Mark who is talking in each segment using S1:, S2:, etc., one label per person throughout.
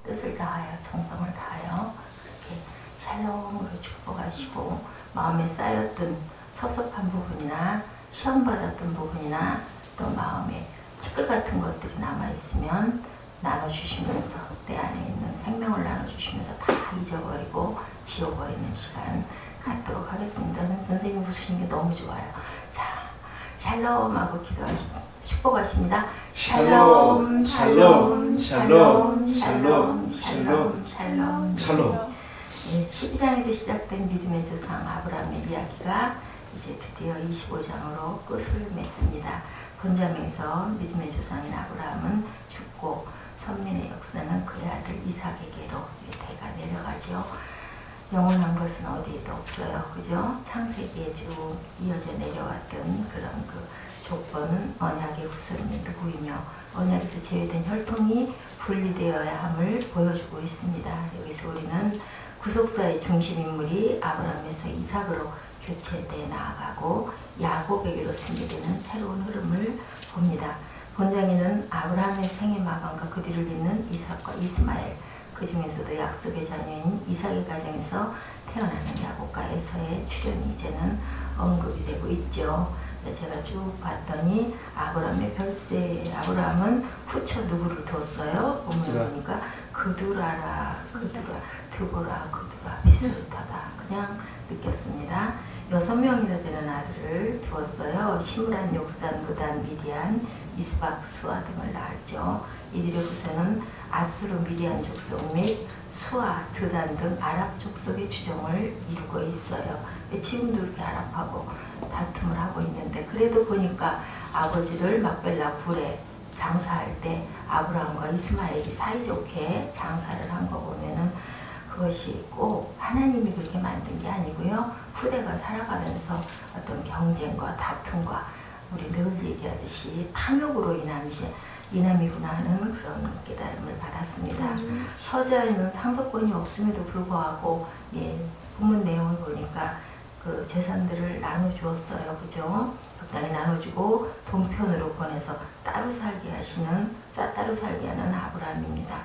S1: 뜻을 다하여 정성을 다하여 이렇게 샬롬으로 축복하시고 마음에 쌓였던 섭섭한 부분이나 시험 받았던 부분이나 또 마음에 티끌 같은 것들이 남아있으면 나눠주시면서 내 안에 있는 생명을 나눠주시면서 다 잊어버리고 지워버리는 시간 갖도록 하겠습니다. 선생님 부르시는 게 너무 좋아요. 자, 샬롬 하고 축복하십니다. 샬롬, 샬롬, 샬롬, 샬롬, 샬롬, 샬롬, 샬롬. 12장에서 시작된 믿음의 조상 아브라함의 이야기가 이제 드디어 25장으로 끝을 맺습니다. 본장에서 믿음의 조상인 아브라함은 죽고 선민의 역사는 그의 아들 이삭에게로 대가 내려가죠. 영원한 것은 어디에도 없어요. 그죠? 창세기에 쭉 이어져 내려왔던 그런 그 조건은 언약의 후손이 누구이며 언약에서 제외된 혈통이 분리되어야 함을 보여주고 있습니다. 여기서 우리는 구속사의 중심인물이 아브라함에서 이삭으로 교체돼 나아가고 야곱에게로 승계되는 새로운 흐름을 봅니다. 본장에는 아브라함의 생애 마감과 그 뒤를 잇는 이삭과 이스마엘, 그 중에서도 약속의 자녀인 이삭의 가정에서 태어나는 야곱과 에서의 출현이 이제는 언급이 되고 있죠. 제가 쭉 봤더니 아브라함의 별세, 아브라함은 후처 누구를 뒀어요? 본문을 보니까 그두라라, 드보라, 베스르타다. 그냥 느꼈습니다. 6명이나 되는 아들을 두었어요. 시므란, 욕산, 무단, 미디안, 이스박, 수아 등을 낳았죠. 이들의 후손은 아수르, 미디안 족속 및 수아, 드단 등 아랍 족속의 주종을 이루고 있어요. 지금도 이렇게 아랍하고 다툼을 하고 있는데 그래도 보니까 아버지를 막벨라 굴에 장사할 때 아브라함과 이스마엘이 사이좋게 장사를 한 거 보면은 그것이 꼭 하나님이 그렇게 만든 게 아니고요. 후대가 살아가면서 어떤 경쟁과 다툼과 우리 늘 얘기하듯이 탐욕으로 인함이구나 하는 그런 깨달음을 받았습니다. 서재에는 상속권이 없음에도 불구하고 본문 내용을 보니까 그 재산들을 나눠주었어요. 그죠? 적당히 나눠주고 동편으로 보내서 따로 살게 하는 아브라함입니다.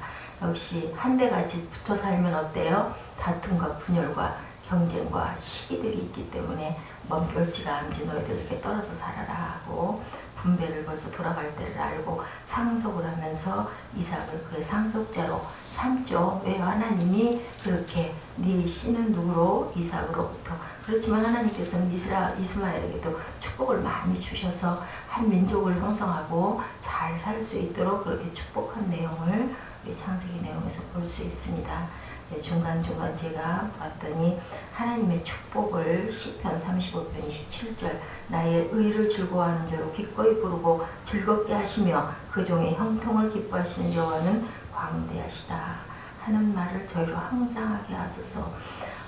S1: 역시 한대같이 붙어 살면 어때요? 다툼과 분열과 경쟁과 시기들이 있기 때문에 먼결지가 암지 너희들 이렇게 떨어져 살아라 하고 분배를 벌써 돌아갈 때를 알고 상속을 하면서 이삭을 그의 상속자로 삼죠. 왜 하나님이 그렇게 네 씨는 누구로? 이삭으로부터. 그렇지만 하나님께서는 이스마엘에게도 축복을 많이 주셔서 한 민족을 형성하고 잘 살 수 있도록 그렇게 축복한 내용을 우리 창세기 내용에서 볼 수 있습니다. 중간중간 제가 봤더니 하나님의 축복을 시편 35편 27절 나의 의를 즐거워하는 자로 기꺼이 부르고 즐겁게 하시며 그 종의 형통을 기뻐하시는 여호와는 광대하시다 하는 말을 저희로 항상 하게 하소서.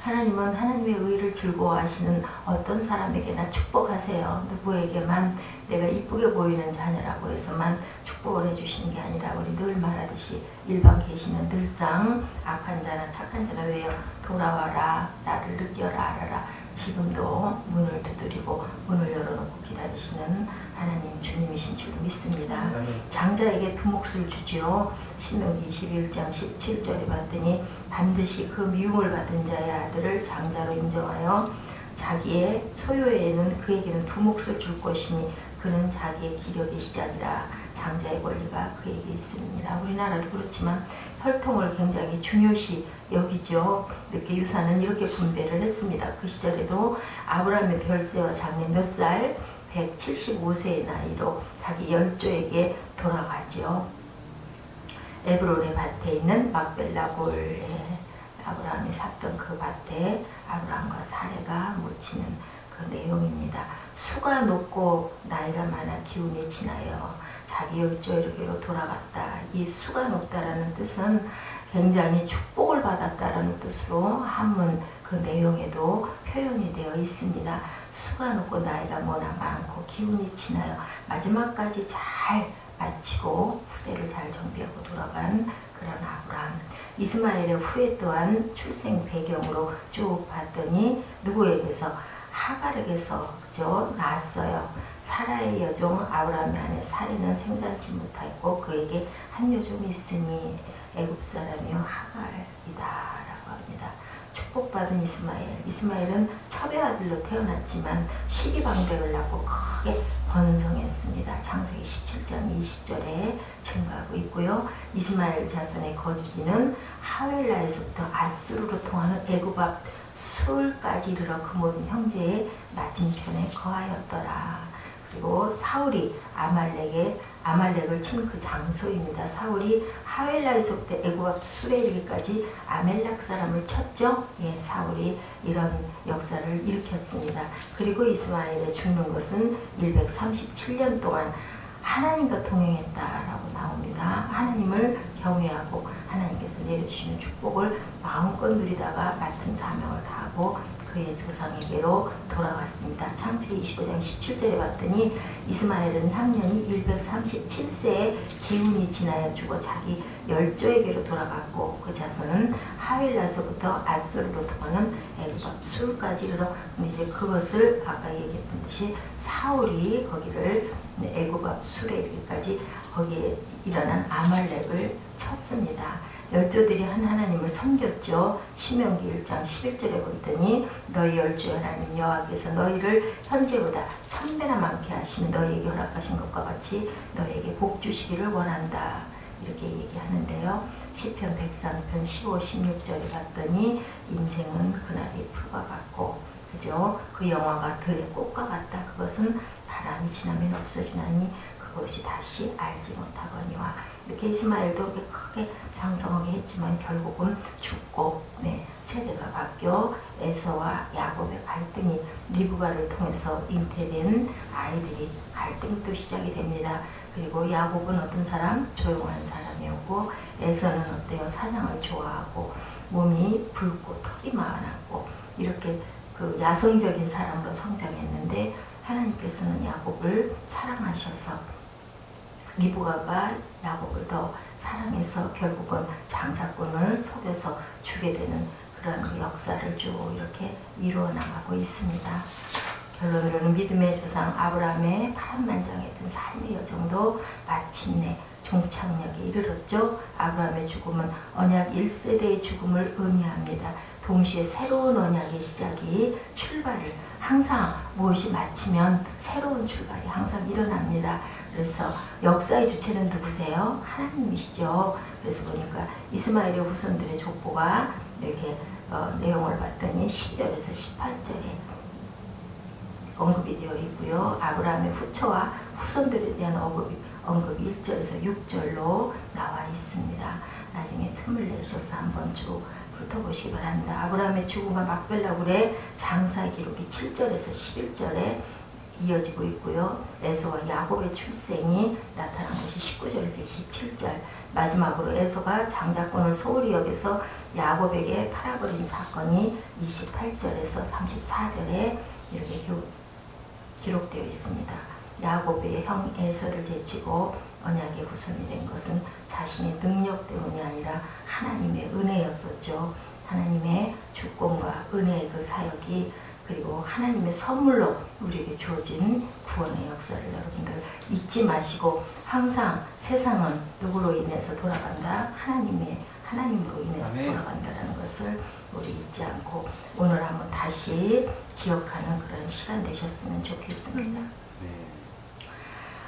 S1: 하나님은 하나님의 의를 즐거워하시는 어떤 사람에게나 축복하세요. 누구에게만 내가 이쁘게 보이는 자녀라고 해서만 축복을 해주시는 게 아니라 우리 늘 말하듯이 일반 계시는 늘상 악한 자나 착한 자나 왜요? 돌아와라, 나를 느껴라, 알아라. 지금도 문을 두드리고 문을 열어놓고 기다리시는 하나님 주님이신 줄 믿습니다. 장자에게 두 몫을 주지요. 신명기 21장 17절에 봤더니 반드시 그 미움을 받은 자의 아들을 장자로 인정하여 자기의 소유에는 그에게는 두 몫을 줄 것이니 그는 자기의 기력의 시작이라 장자의 권리가 그에게 있습니다. 우리나라도 그렇지만 혈통을 굉장히 중요시 여기죠. 이렇게 유산은 이렇게 분배를 했습니다. 그 시절에도 아브라함의 별세와 장래 몇 살? 175세의 나이로 자기 열조에게 돌아가죠. 에브론의 밭에 있는 막벨라 골에 아브라함이 샀던 그 밭에 아브라함과 사레가 묻히는 그 내용입니다. 수가 높고 나이가 많아 기운이 지나요. 자기 열조에게로 돌아갔다. 이 수가 높다라는 뜻은 굉장히 축복을 받았다라는 뜻으로 한문 그 내용에도 표현이 되어 있습니다. 수가 높고 나이가 머나 많고 기운이 지나요. 마지막까지 잘 마치고 후대를 잘 정비하고 돌아간 그런 아브라함. 이스마엘의 후예 또한 출생 배경으로 쭉 봤더니 누구에게서? 하갈에게서 그죠? 낳았어요. 사라의 여종 아브라함의 아내 사리는 생산치 못하고 그에게 한 여종이 있으니 애굽 사람이요 하갈이다라고 합니다. 축복받은 이스마엘은 첩의 아들로 태어났지만 12방백을 낳고 크게 번성했습니다. 창세기 17장 20절에 증가하고 있고요. 이스마엘 자손의 거주지는 하웰라에서부터 아수르로 통하는 애굽 앞 술까지 이르러 그 모든 형제의 맞은편에 거하였더라. 그리고 사울이 아말렉을 친 그 장소입니다. 사울이 하웰라에서부터 애굽 앞 술에 이르기까지 아멜렉 사람을 쳤죠. 예, 사울이 이런 역사를 일으켰습니다. 그리고 이스마엘의 죽는 것은 137년 동안 하나님과 동행했다라고 나옵니다. 하나님을 경외하고 하나님께서 내려주시는 축복을 마음껏 누리다가 맡은 사명을 다하고 그의 조상에게로 돌아왔습니다. 창세기 25장 17절에 봤더니 이스마엘은 향년이 137세에 기운이 지나야 죽어 자기 열조에게로 돌아갔고 그 자손은 하윌라서부터 아수르로 통하는 애굽 앞 술까지 이르러 이제 그것을 아까 얘기했던 듯이 사울이 거기를 애굽 앞 술에 이르기까지 거기에 일어난 아말렉을 쳤습니다. 열조들이 한 하나님을 섬겼죠. 신명기 1장 11절에 보더니 너희 열조의 하나님 여호와께서 너희를 현재보다 1000배나 많게 하시며 너희에게 허락하신 것과 같이 너희에게 복 주시기를 원한다. 이렇게 얘기하는데요. 시편 103편 15, 16절에 봤더니 인생은 그날이 풀과 같고 그죠? 그 영화가 들의 꽃과 같다. 그것은 바람이 지나면 없어지나니 그것이 다시 알지 못하거니와 이렇게 이스마엘도 이렇게 크게 장성하게 했지만 결국은 죽고 세대가 바뀌어 에서와 야곱의 갈등이 리브가를 통해서 잉태된 아이들이 갈등도 시작이 됩니다. 그리고 야곱은 어떤 사람? 조용한 사람이었고 에서는 어때요? 사냥을 좋아하고 몸이 붉고 털이 많았고 이렇게 그 야성적인 사람으로 성장했는데 하나님께서는 야곱을 사랑하셔서 리브가가 야곱을 더 사랑해서 결국은 장자권을 속여서 주게 되는 그런 역사를 쭉 이렇게 이루어 나가고 있습니다. 결론으로는 믿음의 조상 아브라함의 파란만장했던 삶의 여정도 마침내 종착역에 이르렀죠. 아브라함의 죽음은 언약 1세대의 죽음을 의미합니다. 동시에 새로운 언약의 시작이 출발을 항상 무엇이 마치면 새로운 출발이 항상 일어납니다. 그래서 역사의 주체는 누구세요? 하나님이시죠. 그래서 보니까 이스마엘의 후손들의 족보가 이렇게 내용을 봤더니 10절에서 18절에 언급이 되어 있고요. 아브라함의 후처와 후손들에 대한 언급이 1절에서 6절로 나와 있습니다. 나중에 틈을 내셔서 한번 쭉 훑어보시기 바랍니다. 아브라함의 죽음과 막벨라굴의 장사의 기록이 7절에서 11절에 이어지고 있고요. 에서와 야곱의 출생이 나타난 것이 19절에서 27절. 마지막으로 에서가 장자권을 소홀히 여겨서 야곱에게 팔아버린 사건이 28절에서 34절에 이렇게 기록되어 있습니다. 야곱의 형 에서를 제치고 언약의 후손이 된 것은 자신의 능력 때문이 아니라 하나님의 은혜였었죠. 하나님의 주권과 은혜의 그 사역이 그리고 하나님의 선물로 우리에게 주어진 구원의 역사를 여러분들 잊지 마시고 항상 세상은 누구로 인해서 돌아간다? 하나님으로 인해서 돌아간다는 것을 우리 잊지 않고 오늘 한번 다시 기억하는 그런 시간 되셨으면 좋겠습니다.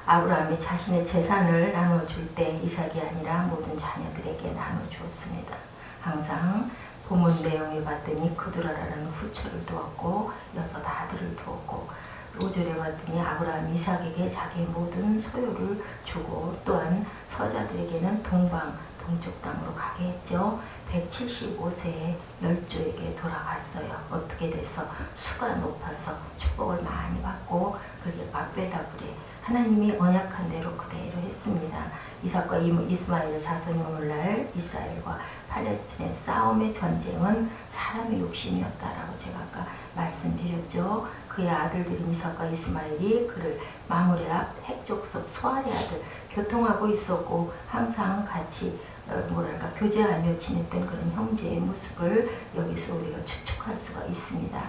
S1: 아브라함이 자신의 재산을 나눠줄 때 이삭이 아니라 모든 자녀들에게 나눠주었습니다. 항상 본문 내용에 봤더니 그두라라는 후처를 두었고 6 아들을 두었고 5절에 봤더니 아브라함이 이삭에게 자기의 모든 소유를 주고 또한 서자들에게는 동쪽 땅으로 가게 했죠. 175세에 열조에게 돌아갔어요. 어떻게 돼서 수가 높아서 축복을 많이 받고 그렇게 막벨라굴에 하나님이 언약한 대로 그대로 했습니다. 이삭과 이스마엘의 자손이 오늘날 이스라엘과 팔레스틴의 싸움의 전쟁은 사람의 욕심이었다라고 제가 아까 말씀드렸죠. 그의 아들들인 이삭과 이스마엘이 그를 마므레 앞 핵족속 소알의 아들 교통하고 있었고 항상 같이 교제하며 지냈던 그런 형제의 모습을 여기서 우리가 추측할 수가 있습니다.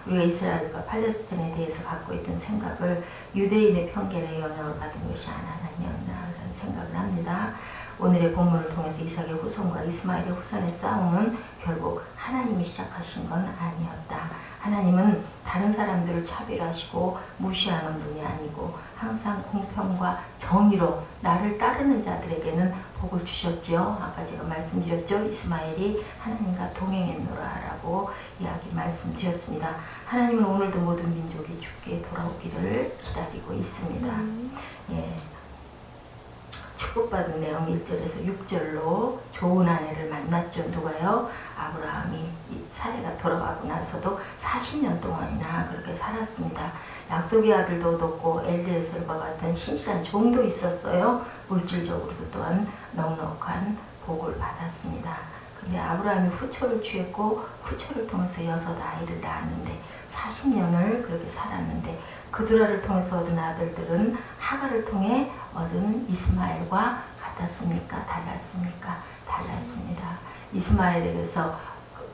S1: 우리가 이스라엘과 팔레스틴에 대해서 갖고 있던 생각을 유대인의 편견에 영향을 받은 것이 아니었나 그런 생각을 합니다. 오늘의 본문을 통해서 이삭의 후손과 이스마엘의 후손의 싸움은 결국 하나님이 시작하신 건 아니었다. 하나님은 다른 사람들을 차별하시고 무시하는 분이 아니고 항상 공평과 정의로 나를 따르는 자들에게는 복을 주셨죠. 아까 제가 말씀드렸죠. 이스마엘이 하나님과 동행했노라라고 이야기 말씀드렸습니다. 하나님은 오늘도 모든 민족이 주께 돌아오기를 기다리고 있습니다. 예. 축복받은 내용 1절에서 6절로 좋은 아내를 만났죠. 누가요? 아브라함이 사례가 돌아가고 나서도 40년 동안이나 그렇게 살았습니다. 약속의 아들도 얻었고 엘리에셀과 같은 신실한 종도 있었어요. 물질적으로도 또한 넉넉한 복을 받았습니다. 근데 아브라함이 후처를 취했고 후처를 통해서 6아이를 낳았는데 40년을 그렇게 살았는데 그두라를 통해서 얻은 아들들은 하갈을 통해 얻은 이스마엘과 같았습니까? 달랐습니까? 달랐습니다. 이스마엘에게서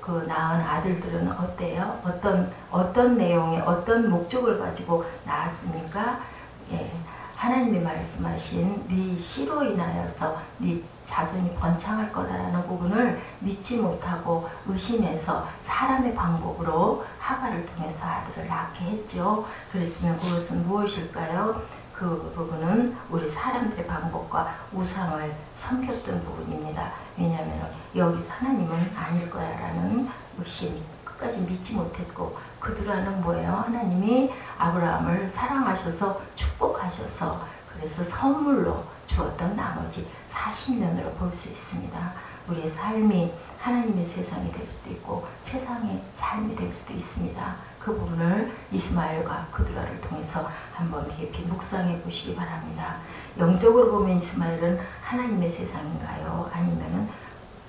S1: 그 낳은 아들들은 어때요? 어떤 내용의 어떤 목적을 가지고 낳았습니까? 예, 하나님이 말씀하신 네 씨로 인하여서 네 자손이 번창할 거다라는 부분을 믿지 못하고 의심해서 사람의 방법으로 하갈을 통해서 아들을 낳게 했죠. 그랬으면 그것은 무엇일까요? 그 부분은 우리 사람들의 방법과 우상을 섬겼던 부분입니다. 왜냐하면 여기서 하나님은 아닐 거야 라는 의심, 끝까지 믿지 못했고 그들과는 뭐예요? 하나님이 아브라함을 사랑하셔서 축복하셔서 그래서 선물로 주었던 나머지 40년으로 볼 수 있습니다. 우리의 삶이 하나님의 세상이 될 수도 있고 세상의 삶이 될 수도 있습니다. 그 부분을 이스마엘과 그두라를 통해서 한번 깊이 묵상해 보시기 바랍니다. 영적으로 보면 이스마엘은 하나님의 세상인가요? 아니면은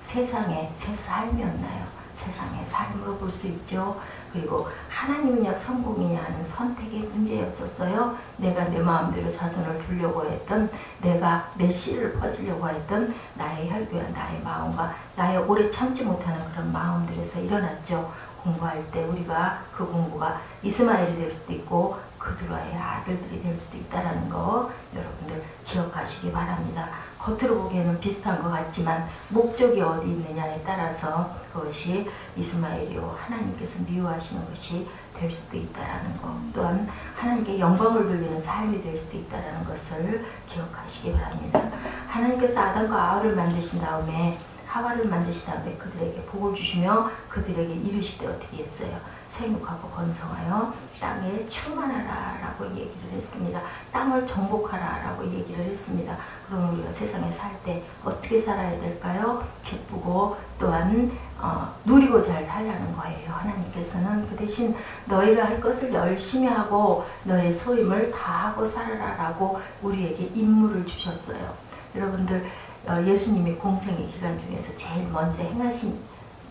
S1: 세상의 새 삶이었나요? 세상의 삶으로 볼 수 있죠. 그리고 하나님이냐 성공이냐 하는 선택의 문제였었어요. 내가 내 마음대로 자손을 두려고 했던, 내가 내 씨를 퍼주려고 했던 나의 혈기와 나의 마음과 나의 오래 참지 못하는 그런 마음들에서 일어났죠. 공부할 때 우리가 그 공부가 이스마엘이 될 수도 있고 그두라의 아들들이 될 수도 있다는 거 여러분들 기억하시기 바랍니다. 겉으로 보기에는 비슷한 것 같지만 목적이 어디 있느냐에 따라서 그것이 이스마엘이요 하나님께서 미워하시는 것이 될 수도 있다는 것, 또한 하나님께 영광을 돌리는 삶이 될 수도 있다는 것을 기억하시기 바랍니다. 하나님께서 아담과 하와를 만드신 다음에 그들에게 복을 주시며 그들에게 이르시되 어떻게 했어요? 생육하고 번성하여 땅에 충만하라 라고 얘기를 했습니다. 땅을 정복하라 라고 얘기를 했습니다. 그럼 우리가 세상에 살 때 어떻게 살아야 될까요? 기쁘고 또한 누리고 잘 살라는 거예요. 하나님께서는 그 대신 너희가 할 것을 열심히 하고 너의 소임을 다하고 살아라 라고 우리에게 임무를 주셨어요. 여러분들 예수님이 공생의 기간 중에서 제일 먼저 행하신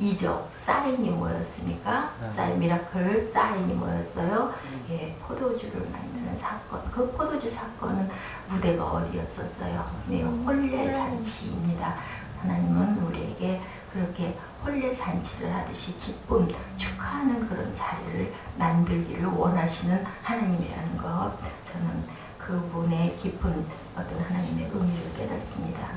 S1: 이적, 사인이 뭐였습니까? 사인, 미라클, 사인이 뭐였어요? 예, 포도주를 만드는 사건. 그 포도주 사건은 무대가 어디였었어요? 네, 혼례잔치입니다. 하나님은 우리에게 그렇게 혼례잔치를 하듯이 기쁨, 축하하는 그런 자리를 만들기를 원하시는 하나님이라는 것, 저는 그분의 깊은 어떤 하나님의 의미를 깨닫습니다.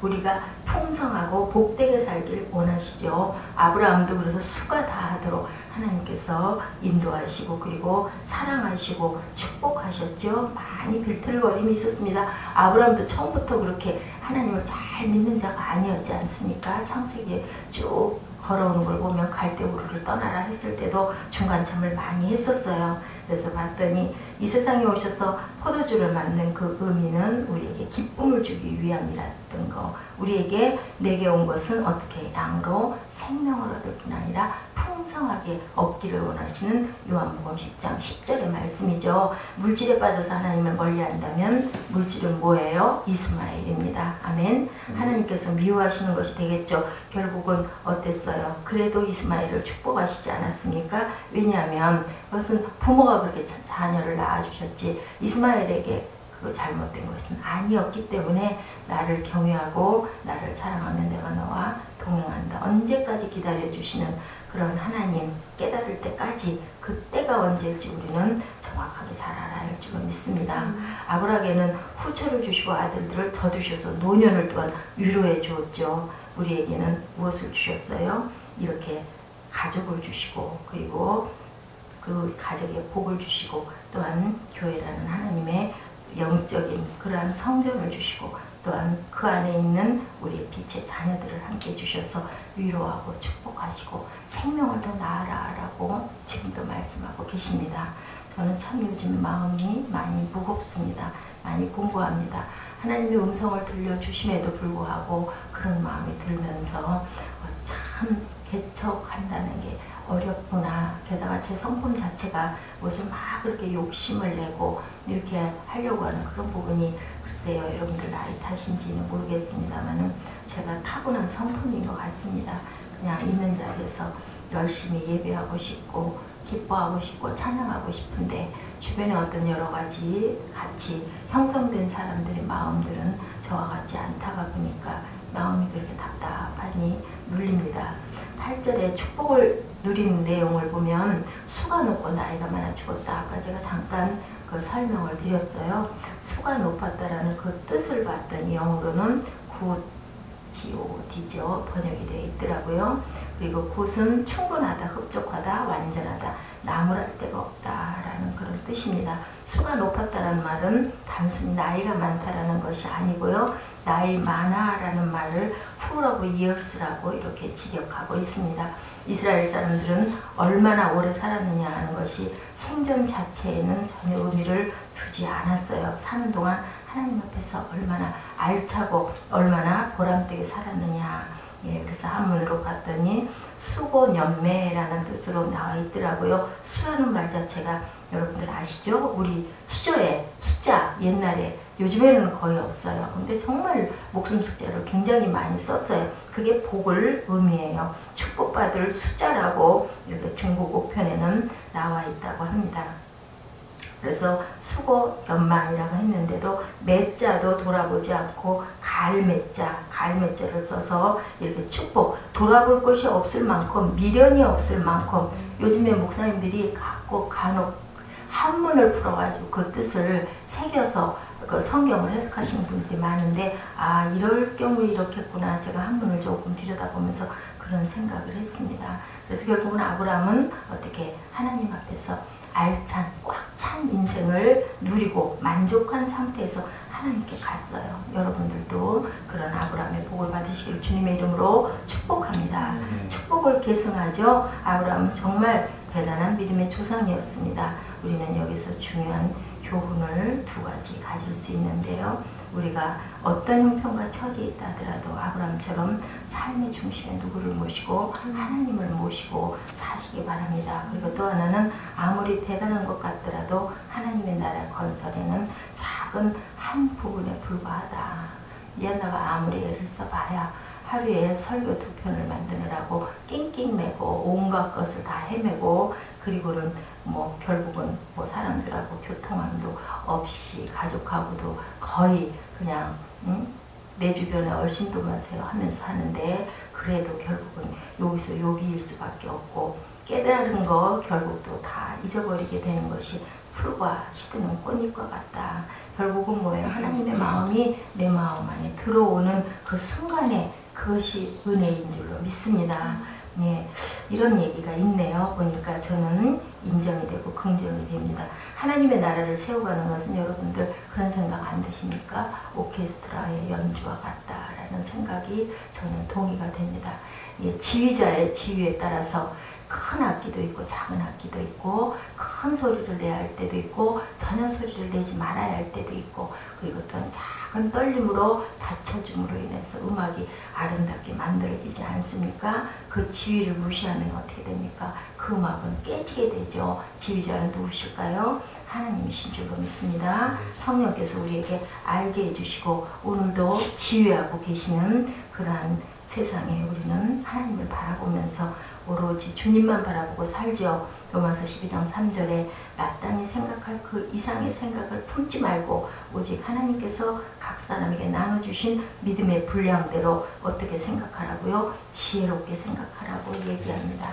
S1: 우리가 풍성하고 복되게 살길 원하시죠. 아브라함도 그래서 수가 다하도록 하나님께서 인도하시고 그리고 사랑하시고 축복하셨죠. 많이 빌틀거림이 있었습니다. 아브라함도 처음부터 그렇게 하나님을 잘 믿는 자가 아니었지 않습니까? 창세기에 쭉 걸어오는 걸 보면 갈대우르를 떠나라 했을 때도 중간참을 많이 했었어요. 그래서 봤더니 이 세상에 오셔서 포도주를 만든 그 의미는 우리에게 기쁨을 주기 위함이라던 거, 우리에게 내게 온 것은 어떻게 양으로 생명을 얻을 뿐 아니라 풍성하게 얻기를 원하시는 요한복음 10장 10절의 말씀이죠. 물질에 빠져서 하나님을 멀리한다면 물질은 뭐예요? 이스마엘입니다. 아멘. 하나님께서 미워하시는 것이 되겠죠. 결국은 어땠어요? 그래도 이스마엘을 축복하시지 않았습니까? 왜냐하면 그것은 부모가 그렇게 자녀를 낳아주셨지 이스마엘에게 그 잘못된 것은 아니었기 때문에 나를 경외하고 나를 사랑하면 내가 너와 동행한다. 언제까지 기다려주시는 그런 하나님, 깨달을 때까지 그 때가 언제일지 우리는 정확하게 잘 알아야 할 줄로 믿습니다. 아브라함에게는 후처를 주시고 아들들을 더 주셔서 노년을 또한 위로해 주었죠. 우리에게는 무엇을 주셨어요? 이렇게 가족을 주시고, 그리고 그 가족에 복을 주시고, 또한 교회라는 하나님의 영적인 그러한 성전을 주시고, 또한 그 안에 있는 우리 빛의 자녀들을 함께 주셔서 위로하고 축복하시고 생명을 더 낳아라라고 지금도 말씀하고 계십니다. 저는 참 요즘 마음이 많이 무겁습니다. 많이 공부합니다. 하나님의 음성을 들려주심에도 불구하고 그런 마음이 들면서 참 개척한다는 게 어렵구나. 게다가 제 성품 자체가 무슨 막 그렇게 욕심을 내고 이렇게 하려고 하는 그런 부분이 글쎄요, 여러분들 나이 탓인지는 모르겠습니다만은 제가 타고난 성품인 것 같습니다. 그냥 있는 자리에서 열심히 예배하고 싶고 기뻐하고 싶고 찬양하고 싶은데 주변에 어떤 여러 가지 같이 형성된 사람들의 마음들은 저와 같지 않다가 보니까 마음이 그렇게 답답하니 눌립니다. 8절에 축복을 누린 내용을 보면 수가 높고 나이가 많아 죽었다. 아까 제가 잠깐 그 설명을 드렸어요. 수가 높았다라는 그 뜻을 봤더니 영어로는 굿지오디죠. 번역이 되어 있더라고요. 그리고 굿은 충분하다, 흡족하다, 완전하다, 나무랄 데가 없다라는 그런 뜻입니다. 수가 높았다라는 말은 단순히 나이가 많다라는 것이 아니고요. 나이 많아라는 말을 full of years라고 이렇게 직역하고 있습니다. 이스라엘 사람들은 얼마나 오래 살았느냐 하는 것이 생존 자체에는 전혀 의미를 두지 않았어요. 사는 동안 하나님 앞에서 얼마나 알차고 얼마나 보람되게 살았느냐. 예, 그래서 한문으로 봤더니 수고연매라는 뜻으로 나와 있더라고요. 수라는 말 자체가 여러분들 아시죠? 우리 수저에 숫자 옛날에 요즘에는 거의 없어요. 근데 정말 목숨 숫자를 굉장히 많이 썼어요. 그게 복을 의미해요. 축복받을 숫자라고 이렇게 중국 옥편에는 나와 있다고 합니다. 그래서 수고 연망이라고 했는데도 매자도 돌아보지 않고 가을매자를 써서 이렇게 축복, 돌아볼 것이 없을 만큼, 미련이 없을 만큼 요즘에 목사님들이 간혹 한문을 풀어가지고 그 뜻을 새겨서 그 성경을 해석하시는 분들이 많은데 아 이럴 경우에 이렇겠구나. 제가 한문을 조금 들여다보면서 그런 생각을 했습니다. 그래서 결국은 아브라함은 어떻게 하나님 앞에서 알찬 꽉 찬 인생을 누리고 만족한 상태에서 하나님께 갔어요. 여러분들도 그런 아브라함의 복을 받으시길 주님의 이름으로 축복합니다. 축복을 계승하죠. 아브라함은 정말 대단한 믿음의 조상이었습니다. 우리는 여기서 중요한 교훈을 두 가지 가질 수 있는데요. 우리가 어떤 형편과 처지에 있다 하더라도 아브라함처럼 삶의 중심에 누구를 모시고 하나님을 모시고 사시기 바랍니다. 그리고 또 하나는 아무리 대단한 것 같더라도 하나님의 나라 건설에는 작은 한 부분에 불과하다. 이 하나가 아무리 애를 써봐야 하루에 설교 2편을 만드느라고 낑낑매고 온갖 것을 다 헤매고 그리고는 뭐 결국은 뭐 사람들하고 교통함도 없이 가족하고도 거의 그냥 내 주변에 얼씬도 마세요 하면서 하는데 그래도 결국은 여기서 여기일 수밖에 없고 깨달은 거 결국 또 다 잊어버리게 되는 것이 풀과 시드는 꽃잎과 같다. 결국은 뭐예요? 하나님의 마음이 내 마음 안에 들어오는 그 순간에 그것이 은혜인 줄로 믿습니다. 예, 이런 얘기가 있네요. 보니까 저는 인정이 되고 긍정이 됩니다. 하나님의 나라를 세워가는 것은 여러분들 그런 생각 안 드십니까? 오케스트라의 연주와 같다라는 생각이 저는 동의가 됩니다. 예, 지휘자의 지휘에 따라서 큰 악기도 있고 작은 악기도 있고 큰 소리를 내야 할 때도 있고 전혀 소리를 내지 말아야 할 때도 있고 그리고 또한 작은 떨림으로 받쳐줌으로 인해서 음악이 아름답게 만들어지지 않습니까? 그 지휘를 무시하면 어떻게 됩니까? 그 음악은 깨지게 되죠. 지휘자는 누구실까요? 하나님이신 줄로 믿습니다. 성령께서 우리에게 알게 해주시고 오늘도 지휘하고 계시는 그러한 세상에 우리는 하나님을 바라보면서 오로지 주님만 바라보고 살죠. 로마서 12장 3절에 마땅히 생각할 그 이상의 생각을 품지 말고 오직 하나님께서 각 사람에게 나눠주신 믿음의 분량대로 어떻게 생각하라고요? 지혜롭게 생각하라고 얘기합니다.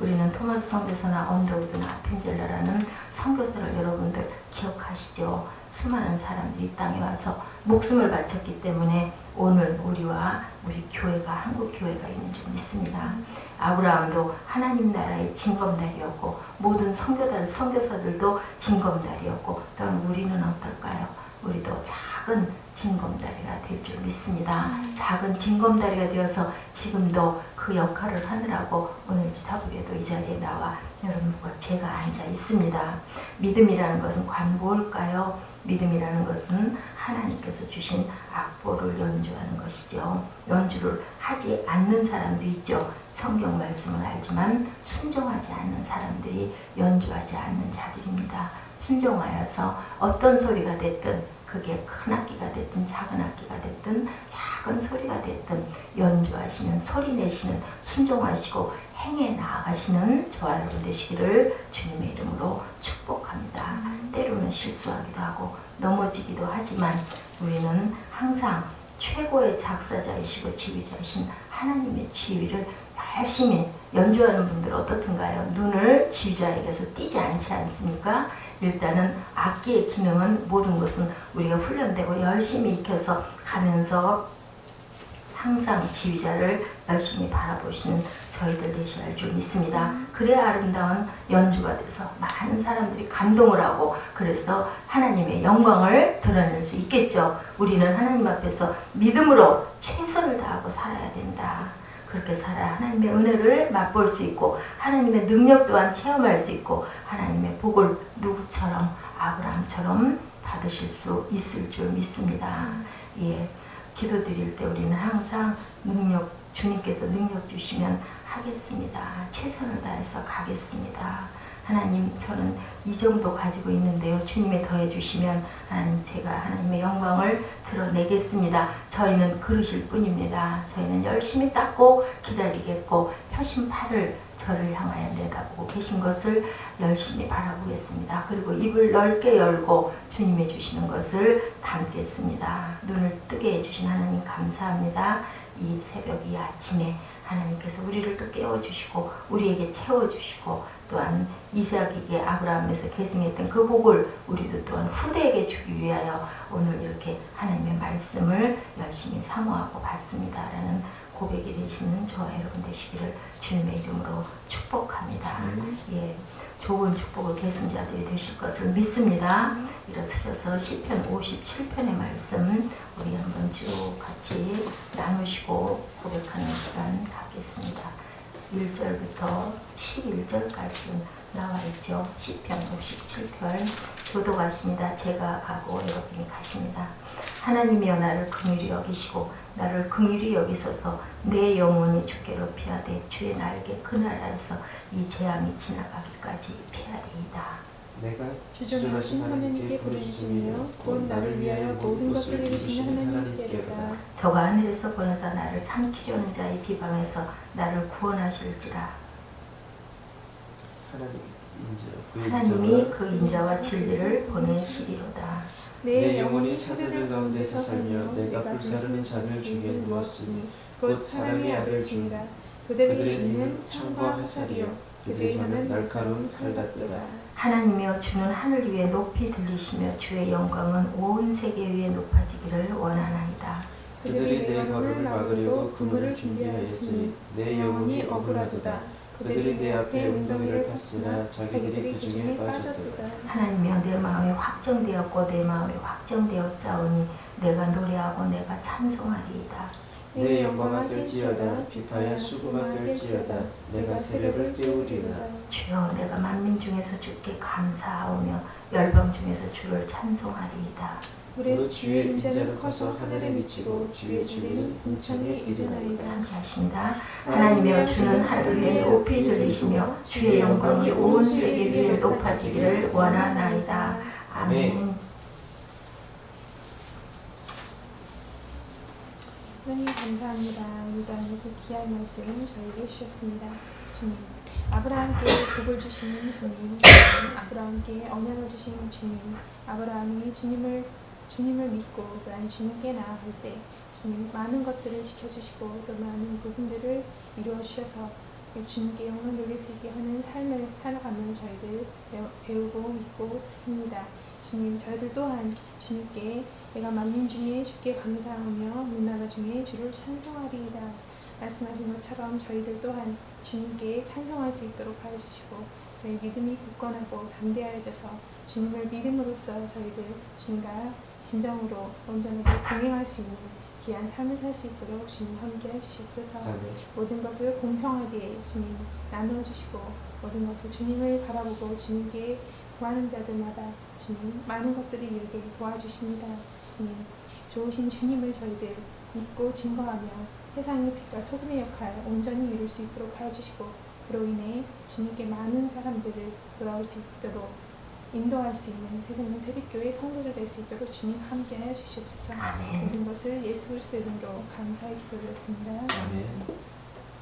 S1: 우리는 토마스 선교사나 언더우드나 아펜젤라라는 선교사를 여러분들 기억하시죠? 수많은 사람들이 이 땅에 와서 목숨을 바쳤기 때문에 오늘 우리와 우리 교회가 한국 교회가 있는 줄 믿습니다. 아브라함도 하나님 나라의 징검다리였고 모든 선교사들도 징검다리였고 또한 우리는 어떨까요? 우리도 작은 징검다리가 될 줄 믿습니다. 작은 징검다리가 되어서 지금도 그 역할을 하느라고 오늘 사북에도 이 자리에 나와 여러분과 제가 앉아 있습니다. 믿음이라는 것은 과연 뭘까요? 믿음이라는 것은 하나님께서 주신 악보를 연주하는 것이죠. 연주를 하지 않는 사람도 있죠. 성경 말씀을 알지만 순종하지 않는 사람들이 연주하지 않는 자들입니다. 순종하여서 어떤 소리가 됐든 그게 큰 악기가 됐든 작은 악기가 됐든 작은 소리가 됐든 연주하시는 소리 내시는 순종하시고 행해 나아가시는 저와 여러분 되시기를 주님의 이름으로 축복합니다. 때로는 실수하기도 하고 넘어지기도 하지만 우리는 항상 최고의 작사자이시고 지휘자이신 하나님의 지휘를 열심히 연주하는 분들은 어떻든가요? 눈을 지휘자에게서 띄지 않지 않습니까? 일단은 악기의 기능은 모든 것은 우리가 훈련되고 열심히 익혀서 가면서 항상 지휘자를 열심히 바라보시는 저희들 되셔야 줄 믿습니다. 그래야 아름다운 연주가 돼서 많은 사람들이 감동을 하고 그래서 하나님의 영광을 드러낼 수 있겠죠. 우리는 하나님 앞에서 믿음으로 최선을 다하고 살아야 된다. 그렇게 살아야 하나님의 은혜를 맛볼 수 있고 하나님의 능력 또한 체험할 수 있고 하나님의 복을 누구처럼 아브라함처럼 받으실 수 있을 줄 믿습니다. 예, 기도드릴 때 우리는 항상 주님께서 능력 주시면 하겠습니다. 최선을 다해서 가겠습니다. 하나님 저는 이 정도 가지고 있는데요. 주님이 더해 주시면 하나님 제가 하나님의 영광을 드러내겠습니다. 저희는 그러실 뿐입니다. 저희는 열심히 닦고 기다리겠고 펴신 팔을 저를 향하여 내다보고 계신 것을 열심히 바라보겠습니다. 그리고 입을 넓게 열고 주님이 주시는 것을 담겠습니다. 눈을 뜨게 해주신 하나님 감사합니다. 이 새벽 이 아침에 하나님께서 우리를 또 깨워주시고 우리에게 채워주시고 또한 이삭에게 아브라함에서 계승했던 그 복을 우리도 또한 후대에게 주기 위하여 오늘 이렇게 하나님의 말씀을 열심히 사모하고 받습니다. 라는 고백이 되시는 저와 여러분 되시기를 주님의 이름으로 축복합니다. 예, 좋은 축복을 계승자들이 되실 것을 믿습니다. 일어서셔서 시편 57편의 말씀 우리 한번 쭉 같이 나누시고 고백하는 시간 갖겠습니다. 1절부터 11절까지 나와 있죠. 시편 57편 교도가십니다. 제가 가고 여러분이 가십니다. 하나님이여 나를 긍휼히 여기시고 나를 긍휼히 여기소서. 내 영혼이 주께로 피하되 주의 날개 그 나라에서 이 재앙이 지나가기까지 피하리이다.
S2: 내가 지존하신 하나님께 부르짖으며 곧 나를 위하여 모든 것을 이루시는 하나님께로다.
S1: 저가 하늘에서 보내사 나를 삼키려는 자의 비방에서 나를 구원하실지라. 하나님이 그 인자와 진리를 보내시리로다.
S2: 내 영혼이 사자들 가운데서 살며 내가 불사르는 잔을 중에 누웠으니 곧 사람의 아들 중이라. 그들의 눈은 창과 화살이요 그들의 혀는 날카로운 칼 같더라.
S1: 하나님이여 주는 하늘 위에 높이 들리시며 주의 영광은 온 세계 위에 높아지기를 원하나이다.
S2: 그들이 내 걸음을 막으려고 그물을 준비하였으니 내 영혼이 억울하도다. 그들이 내 앞에 웅덩이를 팠으나 자기들이 그 중에 빠졌도다.
S1: 하나님이여 내 마음이 확정되었고 내 마음이 확정되었사오니 내가 노래하고 내가 찬송하리이다.
S2: 내 영광아 뜰지어다. 비파야 수고가 뜰지어다. 내가 새벽을 깨우리라.
S1: 주여 내가 만민 중에서 주께 감사하오며 열방 중에서 주를 찬송하리이다.
S2: 무릇 주의 인자는 커서 하늘에 미치고 주의 주위는 궁창에 이르나이다.
S1: 함께 하십니다. 하나님이여 주는 하늘 위에 높이 들리시며 주의 영광이 온 세계 위에 높아지기를 원하나이다. 아멘.
S3: 하나님 감사합니다. 오늘도 이렇게 귀한 말씀 저에게 주셨습니다. 주님, 아브라함께 복을 주신 주님, 아브라함께 언약을 주신 주님, 아브라함이 주님을 믿고 또한 주님께 나아갈 때 주님 많은 것들을 지켜주시고 또 많은 부분들을 이루어 주셔서 주님께 영광 돌릴 수 있게 하는 삶을 살아가는 저희들 배우고 믿고 듣습니다. 주님, 저희들 또한 주님께 내가 만민 중에 주께 감사하며 문나라 중에 주를 찬송하리이다 말씀하신 것처럼 저희들 또한 주님께 찬송할 수 있도록 하여 주시고 저희 믿음이 굳건하고 담대하여져서 주님을 믿음으로써 저희들 주님과 진정으로 온전하게 동행할 수 있는 귀한 삶을 살 수 있도록 주님 함께 해주시옵소서. 모든 것을 공평하게 주님 나눠주시고 모든 것을 주님을 바라보고 주님께 구하는 자들마다 주님 많은 것들을 이루게 도와주십니다. 주님, 좋으신 주님을 저희들 믿고 증거하며 세상의 빛과 소금의 역할 온전히 이룰 수 있도록 하여 주시고 그로 인해 주님께 많은 사람들을 돌아올 수 있도록 인도할 수 있는 세상의 새벽교회 성도들 될 수 있도록 주님 함께 하여 주시옵소서.
S1: 아멘.
S3: 모든 것을 예수 그리스도의 이름으로 감사히 기도드렸습니다.
S2: 아멘.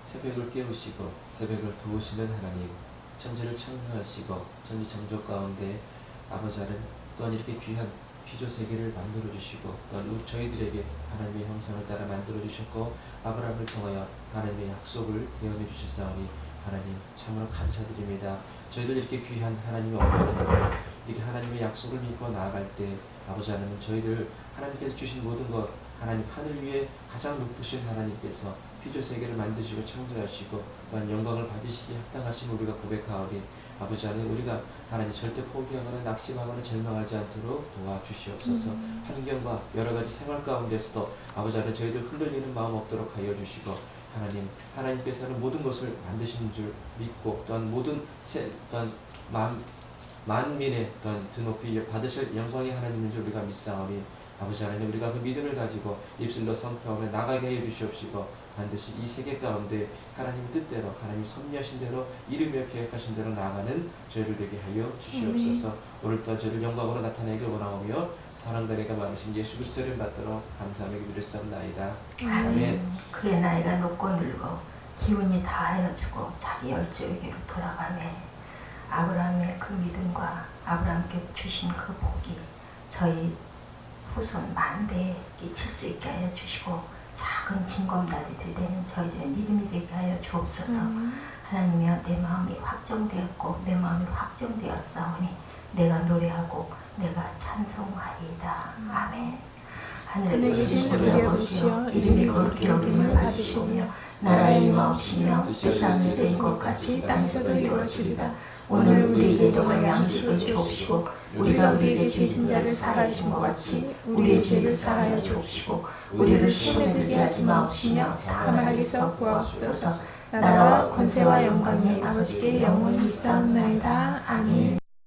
S2: 새벽을 깨우시고 새벽을 도우시는 하나님, 천지를 창조하시고 천지 창조 가운데 아버지 하나님 또한 이렇게 귀한 피조 세계를 만들어 주시고 또한 저희들에게 하나님의 형상을 따라 만들어 주셨고 아브라함을 통하여 하나님의 약속을 대언해 주셨사오니 하나님 참으로 감사드립니다. 저희들 이렇게 귀한 하나님의 엄마는 이렇게 하나님의 약속을 믿고 나아갈 때 아버지 하나님 저희들 하나님께서 주신 모든 것 하나님 하늘 위에 가장 높으신 하나님께서 피조 세계를 만드시고 창조하시고 또한 영광을 받으시기에 합당하신 우리가 고백하오니 아버지 하나님 우리가 하나님 절대 포기하거나 낙심하거나 절망하지 않도록 도와주시옵소서. 환경과 여러 가지 생활 가운데서도 아버지 하나님 저희들 흔들리는 마음 없도록 하여 주시고 하나님께서는 모든 것을 만드신 줄 믿고 또한 모든 또한 만민의 또한 드높이 받으실 영광의 하나님인 줄 우리가 믿사오니 아버지 하나님 우리가 그 믿음을 가지고 입술로 선포하며 나가게 해 주시옵시고 반드시 이 세계 가운데 하나님 뜻대로 하나님 섭리하신 대로 이루며 계획하신 대로 나아가는 저희를 되게 하여 주시옵소서. 오늘 또한 저희를 영광으로 나타내길 원하오며 사랑들에게 많으신 예수 그리스도를 받도록 감사하며 기도했사옵나이다. 아멘.
S1: 그의 나이가 높고 늙어 기운이 다하여지고 자기 열조에게로 돌아가매 아브라함의 그 믿음과 아브라함께 주신 그 복이 저희 후손 만대에 끼칠 수 있게 하여 주시고 작은 징검다리들이 되는 저희들의 믿음이 되게 하여 주옵소서. 하나님이여 내 마음이 확정되었고 내 마음이 확정되었사오니 내가 노래하고 내가 찬송하리이다. 아멘. 하늘에 계신 우리 아버지여 이름이 거룩히 여김을 받으시오며 나라의 임하옵시며 뜻이 하늘에서 인 것 같이 땅에서도 이루어지리다. 오늘 우리에게 일용할 양식을 주옵시고 우리가 우리에게 죄진 자를 사하여 준 것 같이 우리의 죄를 사하여 주옵시고 우리를 시험에 들게 하지 마옵시며 다만 하게서 구하옵소서. 나라와 권세와 영광이 아버지께 영원히 있사옵나이다. 아멘.